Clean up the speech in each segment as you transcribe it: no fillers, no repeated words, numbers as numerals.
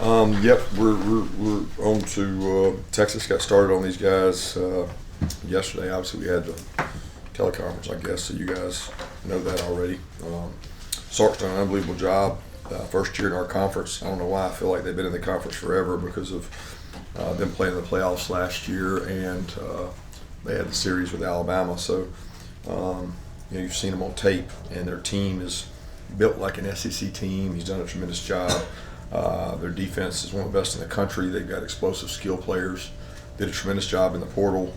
Yep, we're on to Texas. Got started on these guys yesterday. Obviously, we had the teleconference, I guess, so you guys know that already. Sark's done an unbelievable job. First year in our conference. I don't know why I feel like they've been in the conference forever because of them playing in the playoffs last year, and they had the series with Alabama. So you've seen them on tape, and their team is built like an SEC team. He's done a tremendous job. Their defense is one of the best in the country. They've got explosive skill players. Did a tremendous job in the portal.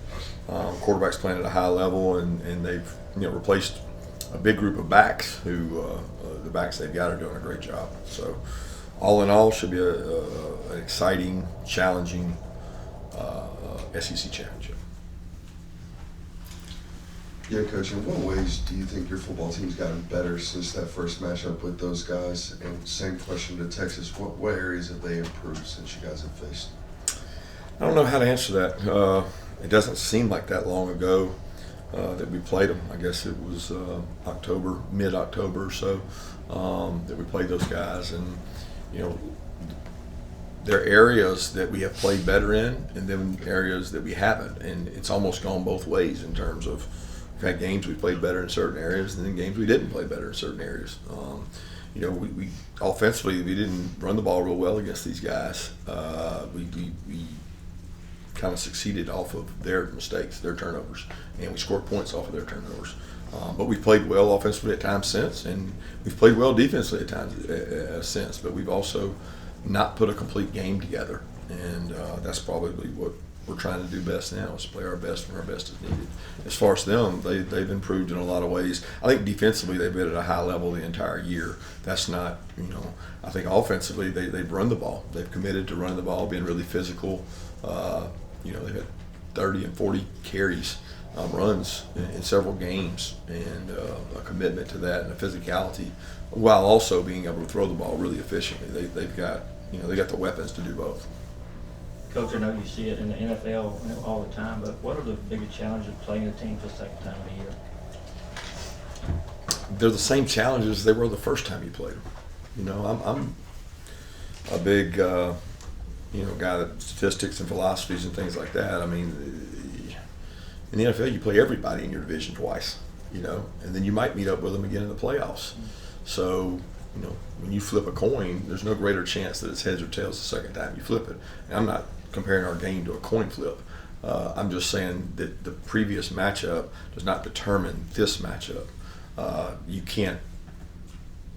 Quarterbacks playing at a high level, and they've replaced a big group of backs who the backs they've got are doing a great job. So all in all, should be an exciting, challenging SEC championship. Yeah, Coach, in what ways do you think your football team's gotten better since that first matchup with those guys? And same question to Texas, what areas have they improved since you guys have faced? I don't know how to answer that. It doesn't seem like that long ago that we played them. I guess it was mid-October or so, that we played those guys. And, there are areas that we have played better in and then areas that we haven't. And it's almost gone both ways in terms of we've had games we played better in certain areas and then games we didn't play better in certain areas. We offensively, we didn't run the ball real well against these guys. We kind of succeeded off of their mistakes, their turnovers, and we scored points off of their turnovers. But we've played well offensively at times since, and we've played well defensively at times since, but we've also not put a complete game together. And that's probably what we're trying to do best now, is play our best when our best is needed. As far as them, they've improved in a lot of ways. I think defensively they've been at a high level the entire year. That's not, I think offensively they've run the ball. They've committed to running the ball, being really physical. They've had 30 and 40 carries, runs in several games, and a commitment to that and a physicality, while also being able to throw the ball really efficiently. They've got the weapons to do both. Coach, I know you see it in the NFL all the time, but what are the biggest challenges of playing a team the second time of the year? They're the same challenges they were the first time you played them. I'm a big guy that statistics and philosophies and things like that. I mean, in the NFL, you play everybody in your division twice, and then you might meet up with them again in the playoffs. So, when you flip a coin, there's no greater chance that it's heads or tails the second time you flip it. And I'm not comparing our game to a coin flip. I'm just saying that the previous matchup does not determine this matchup. You can't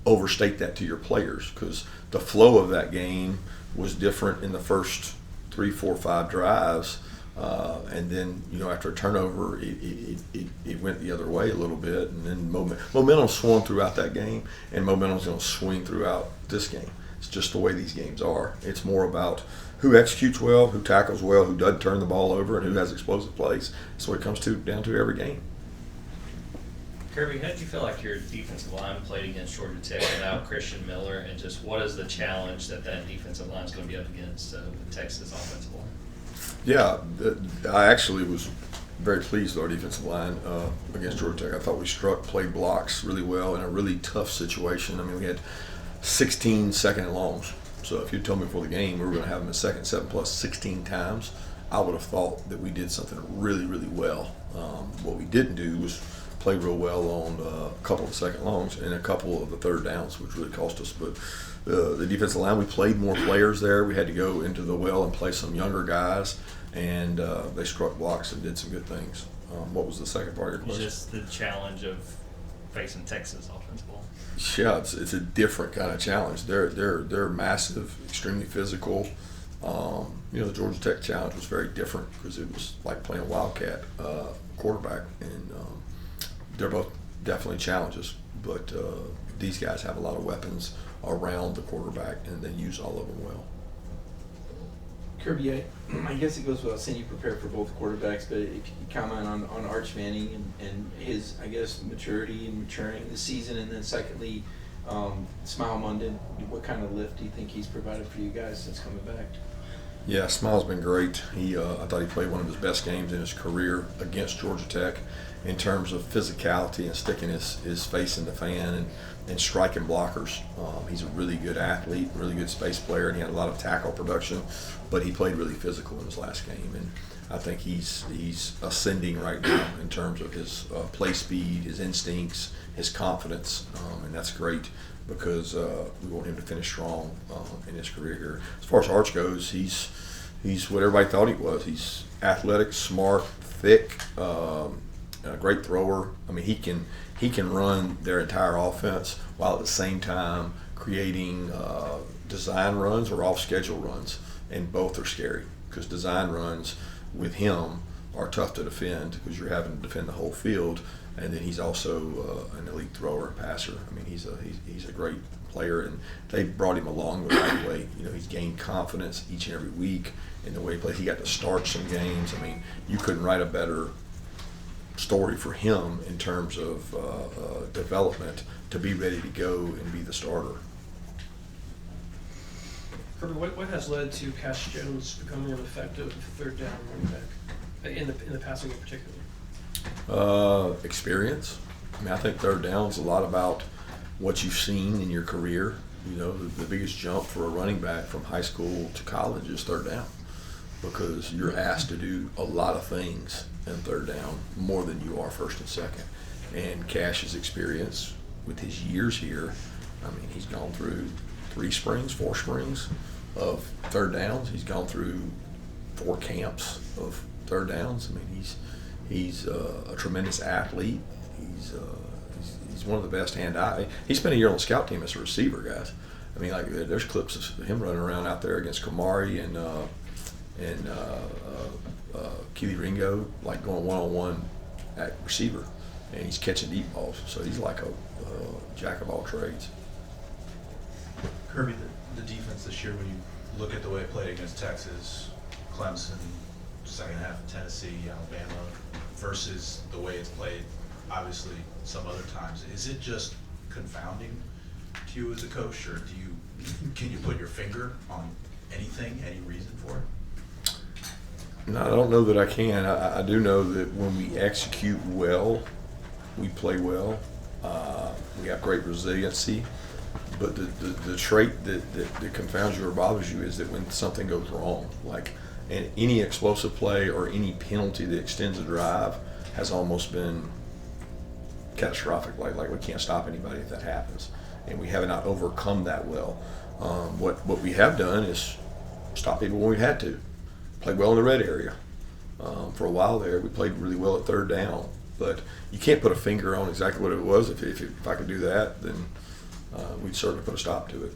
overstate that to your players, because the flow of that game was different in the first 3, 4, 5 drives, and then after a turnover it went the other way a little bit, and then momentum swung throughout that game, and momentum's going to swing throughout this game. It's just the way these games are. It's more about who executes well, who tackles well, who doesn't turn the ball over, and who has explosive plays. That's what it comes down to every game. Kirby, how did you feel like your defensive line played against Georgia Tech without Christian Miller, and just what is the challenge that defensive line is going to be up against with Texas offensive line? Yeah, I actually was very pleased with our defensive line against Georgia Tech. I thought we played blocks really well in a really tough situation. I mean, we had 16 second and longs. So if you told me before the game we were going to have them in second 7 plus 16 times, I would have thought that we did something really, really well. What we didn't do was play real well on a couple of the second longs and a couple of the third downs, which really cost us. But the defensive line, we played more players there. We had to go into the well and play some younger guys, and they struck blocks and did some good things. What was the second part of your question? Just the challenge of facing Texas offensive line. Yeah, it's a different kind of challenge. They're massive, extremely physical. The Georgia Tech challenge was very different because it was like playing Wildcat quarterback, and they're both definitely challenges. But these guys have a lot of weapons around the quarterback, and they use all of them well. Kirby, I guess it goes without saying you prepare for both quarterbacks, but if you could comment on Arch Manning and his, I guess, maturity and maturing this season, and then secondly, Smile Munden, what kind of lift do you think he's provided for you guys since coming back? Yeah, Smile's been great. I thought he played one of his best games in his career against Georgia Tech in terms of physicality and sticking his face in the fan and striking blockers. He's a really good athlete, really good space player, and he had a lot of tackle production, but he played really physical in his last game. And I think he's ascending right now in terms of his play speed, his instincts, his confidence, and that's great because we want him to finish strong in his career here. As far as Arch goes, he's what everybody thought he was. He's athletic, smart, thick, a great thrower. I mean, he can run their entire offense while at the same time creating design runs or off-schedule runs, and both are scary because design runs with him are tough to defend because you're having to defend the whole field, and then he's also an elite thrower and passer. I mean, he's a great player, and they brought him along the right way. You know, he's gained confidence each and every week in the way he plays. He got to start some games. I mean, you couldn't write a better story for him in terms of development to be ready to go and be the starter. Kirby, what has led to Cash Jones becoming an effective third down running back in the passing in particular? Experience. I mean, I think third down is a lot about what you've seen in your career. You know, the biggest jump for a running back from high school to college is third down because you're asked to do a lot of things in third down, more than you are first and second. And Cash's experience with his years here, I mean, he's gone through 4 springs of third downs. He's gone through 4 camps of third downs. I mean, he's a tremendous athlete. He's one of the best hand-eye. He spent a year on the scout team as a receiver, guys. I mean, like there's clips of him running around out there against Kamari and Keely Ringo, like going one-on-one at receiver, and he's catching deep balls. So he's like a jack of all trades. Kirby, the defense this year, when you look at the way it played against Texas, Clemson, second half of Tennessee, Alabama, versus the way it's played, obviously, some other times, is it just confounding to you as a coach, or can you put your finger on anything, any reason for it? No, I don't know that I can. I do know that when we execute well, we play well. We have great resiliency. But the trait that confounds you or bothers you is that when something goes wrong, like any explosive play or any penalty that extends a drive has almost been catastrophic. Like we can't stop anybody if that happens. And we have not overcome that well. What we have done is stop people when we had to. Played well in the red area. For a while there, we played really well at third down. But you can't put a finger on exactly what it was. If I could do that, then we'd certainly put a stop to it.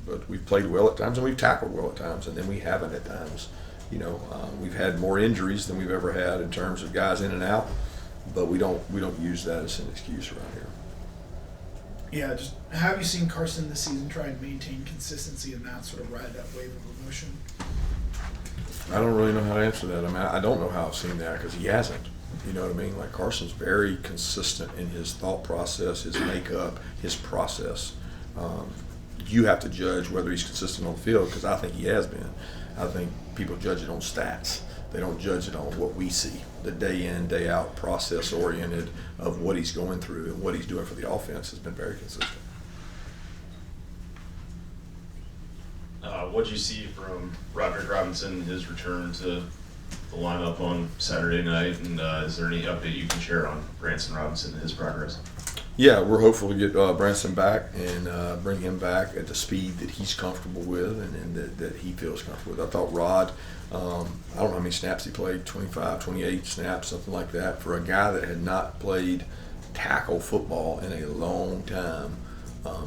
But we've played well at times and we've tackled well at times, and then we haven't at times. You know, we've had more injuries than we've ever had in terms of guys in and out, but we don't use that as an excuse around here. Yeah, just have you seen Carson this season try and maintain consistency and not sort of ride that wave of emotion? I don't really know how to answer that. I mean, I don't know how I've seen that because he hasn't. You know what I mean? Like Carson's very consistent in his thought process, his makeup, his process. You have to judge whether he's consistent on the field because I think he has been. I think people judge it on stats. They don't judge it on what we see, the day in, day out process oriented of what he's going through and what he's doing for the offense has been very consistent. What did you see from Roderick Robinson, his return to the lineup on Saturday night, and is there any update you can share on Branson Robinson and his progress? Yeah, we're hopeful to get Branson back and bring him back at the speed that he's comfortable with and that he feels comfortable with. I thought Rod, I don't know how many snaps he played, 25, 28 snaps, something like that, for a guy that had not played tackle football in a long time.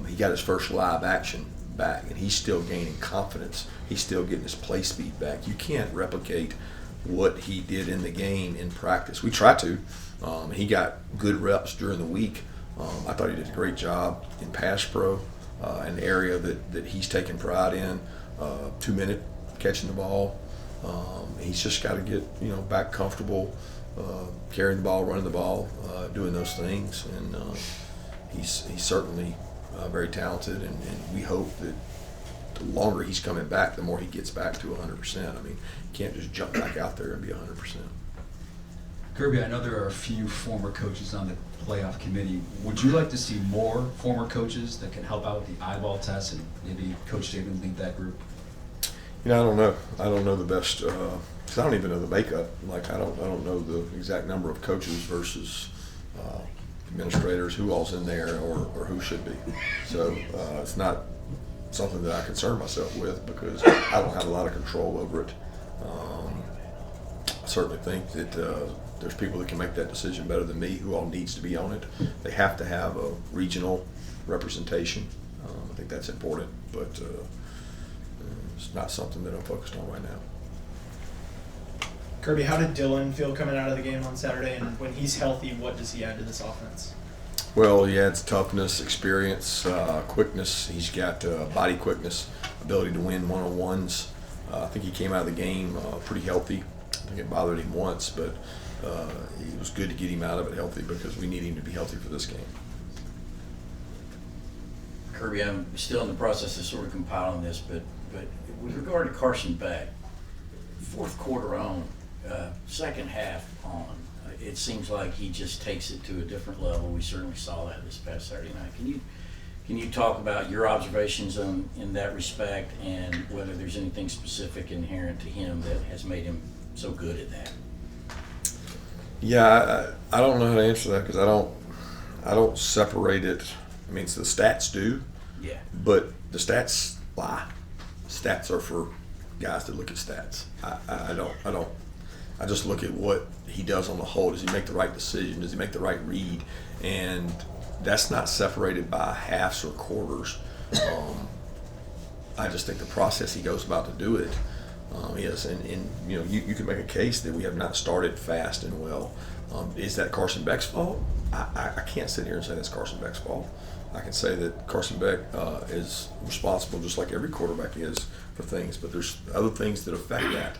He got his first live action back, and he's still gaining confidence. He's still getting his play speed back. You can't replicate what he did in the game in practice. We tried to. He got good reps during the week. I thought he did a great job in pass pro, an area that he's taking pride in. 2-minute catching the ball. He's just got to get back comfortable, carrying the ball, running the ball, doing those things, and he's certainly very talented, and we hope that the longer he's coming back, the more he gets back to 100%. I mean, you can't just jump back out there and be 100%. Kirby, I know there are a few former coaches on the playoff committee. Would you like to see more former coaches that can help out with the eyeball test, and maybe Coach Saban lead that group? You know, I don't know. I don't know the best, because I don't even know the makeup. Like, I don't know the exact number of coaches versus administrators, who all's in there or who should be. So it's not something that I concern myself with because I don't have a lot of control over it. I certainly think that there's people that can make that decision better than me who all needs to be on it. They have to have a regional representation. I think that's important, but it's not something that I'm focused on right now. Kirby, how did Dylan feel coming out of the game on Saturday, and when he's healthy, what does he add to this offense? Well, he adds toughness, experience, quickness. He's got body quickness, ability to win one-on-ones. I think he came out of the game pretty healthy. I think it bothered him once, but it was good to get him out of it healthy because we need him to be healthy for this game. Kirby, I'm still in the process of sort of compiling this, but with regard to Carson Beck, fourth quarter on, second half on, it seems like he just takes it to a different level. We certainly saw that this past Saturday night. Can you talk about your observations in that respect and whether there's anything specific inherent to him that has made him so good at that? Yeah, I don't know how to answer that because I don't separate it. I mean, so the stats do. Yeah. But the stats lie. Stats are for guys that look at stats. I don't. I just look at what he does on the whole. Does he make the right decision? Does he make the right read? And that's not separated by halves or quarters. I just think the process he goes about to do it is, and you know, you can make a case that we have not started fast and well. Is that Carson Beck's fault? I can't sit here and say that's Carson Beck's fault. I can say that Carson Beck is responsible, just like every quarterback is, for things, but there's other things that affect that,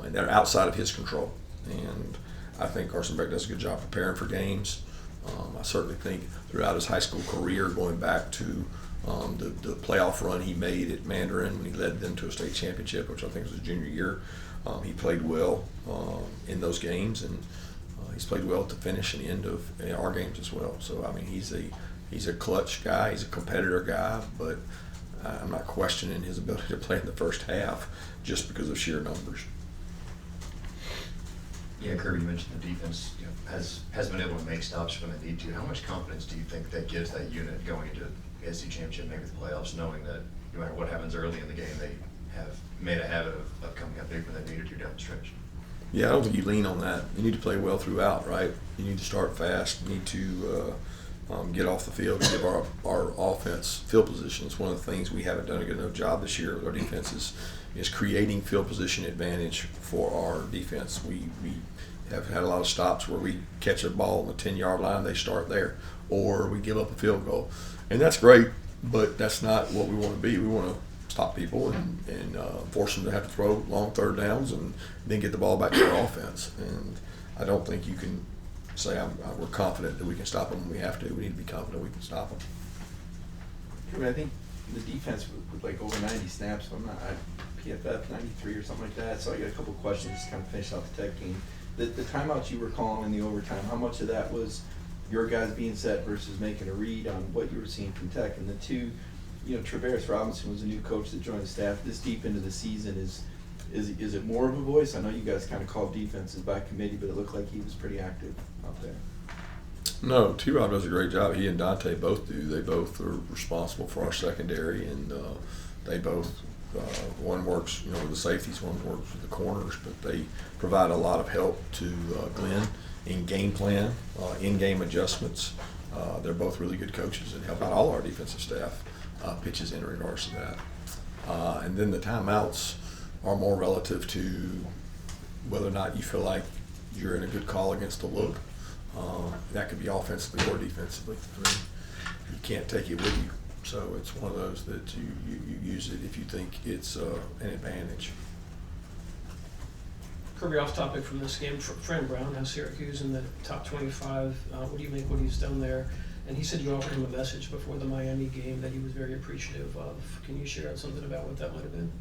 and they're outside of his control. And I think Carson Beck does a good job preparing for games. I certainly think throughout his high school career, going back to the playoff run he made at Mandarin when he led them to a state championship, which I think was his junior year, he played well in those games, and he's played well at the finish and the end of our games as well. So I mean, he's a clutch guy, he's a competitor guy, but I'm not questioning his ability to play in the first half just because of sheer numbers. Yeah, Kirby, you mentioned the defense has been able to make stops when they need to. How much confidence do you think that gives that unit going into the SC championship, maybe the playoffs, knowing that no matter what happens early in the game, they have made a habit of coming up big when they needed to down the stretch? Yeah, I don't think you lean on that. You need to play well throughout, right? You need to start fast. You need to get off the field, give our offense field position. It's one of the things we haven't done a good enough job this year with our defense is creating field position advantage for our defense. We have had a lot of stops where we catch a ball on the 10-yard line, they start there, or we give up a field goal. And that's great, but that's not what we want to be. We want to stop people and force them to have to throw long third downs and then get the ball back to our offense. And I don't think you can say we're confident that we can stop them when we have to. We need to be confident we can stop them. I mean, I think the defense with like over 90 snaps, I'm not PFF 93 or something like that. So I got a couple of questions to kind of finish off the Tech game. The timeouts you were calling in the overtime, how much of that was your guys being set versus making a read on what you were seeing from Tech? And the two, Travaris Robinson was a new coach that joined the staff this deep into the season. Is it more of a voice? I know you guys kind of called defenses by committee, but it looked like he was pretty active out there. No, T-Rob does a great job. He and Dante both do. They both are responsible for our secondary, and they both, one works with the safeties, one works with the corners, but they provide a lot of help to Glenn in game plan, in-game adjustments. They're both really good coaches and help out all our defensive staff pitches in regards to that. And then the timeouts are more relative to whether or not you feel like you're in a good call against the look. That could be offensively or defensively. I mean, you can't take it with you. So it's one of those that you use it if you think it's an advantage. Kirby, off topic from this game, Fran Brown has Syracuse in the top 25. What do you make what he's done there? And he said you offered him a message before the Miami game that he was very appreciative of. Can you share something about what that might have been?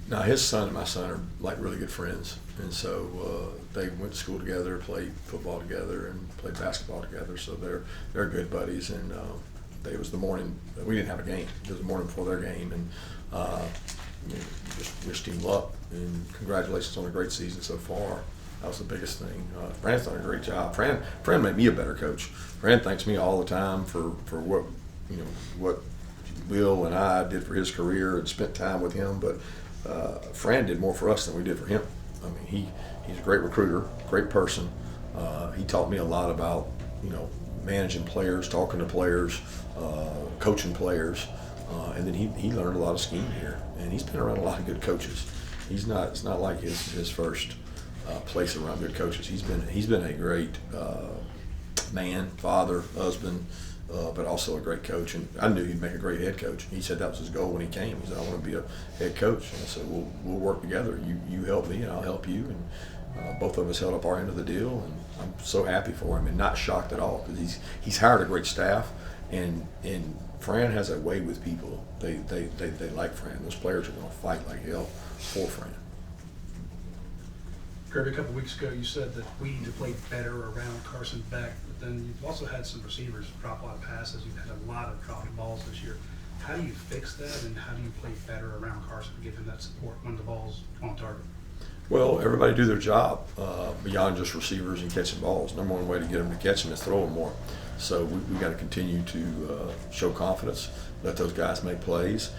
Now, his son and my son are like really good friends, and so they went to school together, played football together, and played basketball together. So they're good buddies. And it was the morning we didn't have a game. It was the morning before their game, and just wished him luck and congratulations on a great season so far. That was the biggest thing. Fran's done a great job. Fran made me a better coach. Fran thanks me all the time for what what Will and I did for his career and spent time with him. But Fran did more for us than we did for him. I mean, he's a great recruiter, great person. He taught me a lot about managing players, talking to players, coaching players, and then he learned a lot of scheme here. And he's been around a lot of good coaches. It's not like his first place around good coaches. He's been a great man, father, husband, but also a great coach. And I knew he'd make a great head coach. He said that was his goal when he came. He said, I want to be a head coach. And I said, we'll work together. You help me and I'll help you. And both of us held up our end of the deal. And I'm so happy for him and not shocked at all because he's hired a great staff. And Fran has a way with people. They like Fran. Those players are going to fight like hell for Fran. Kirby, a couple weeks ago, you said that we need to play better around Carson Beck, but then you've also had some receivers drop a lot of passes. You've had a lot of dropped balls this year. How do you fix that, and how do you play better around Carson to give him that support when the ball's on target? Well, everybody do their job beyond just receivers and catching balls. Number one way to get them to catch them is throw them more. So we got to continue to show confidence, let those guys make plays.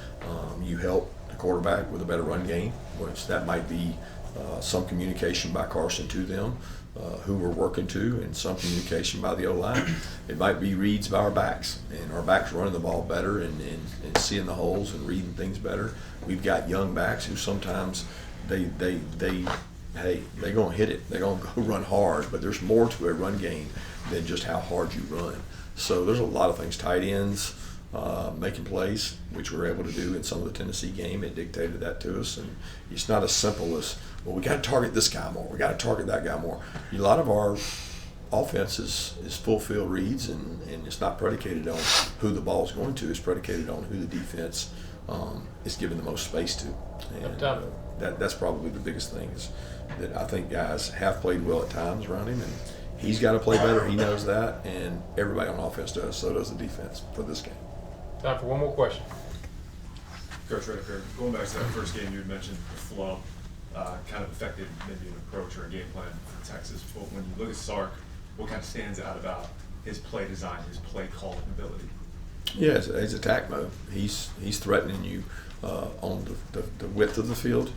You help the quarterback with a better run game, which that might be some communication by Carson to them, who we're working to, and some communication by the O-line. It might be reads by our backs, and our backs running the ball better and seeing the holes and reading things better. We've got young backs who sometimes they gonna hit it, they gonna go run hard, but there's more to a run game than just how hard you run. So there's a lot of things. Tight ends, making plays, which we were able to do in some of the Tennessee game. It dictated that to us, and it's not as simple as, well, we got to target this guy more, we got to target that guy more. A lot of our offense is full field reads, and it's not predicated on who the ball is going to. It's predicated on who the defense is giving the most space to. And that's probably the biggest thing, is that I think guys have played well at times around him, and he's got to play better. He knows that, and everybody on offense does. So does the defense for this game. Time for one more question. Coach Reddicker, going back to that first game, you had mentioned the flow kind of affected maybe an approach or a game plan for Texas. But when you look at Sark, what kind of stands out about his play design, his play calling ability? Yeah, his attack mode. He's threatening you on the width of the field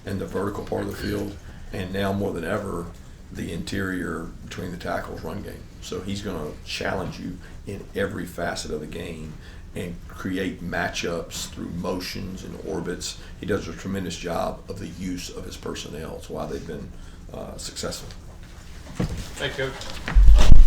and the vertical part of the field, and now more than ever, the interior between the tackles run game. So he's going to challenge you in every facet of the game and create matchups through motions and orbits. He does a tremendous job of the use of his personnel. It's why they've been successful. Thanks, Coach.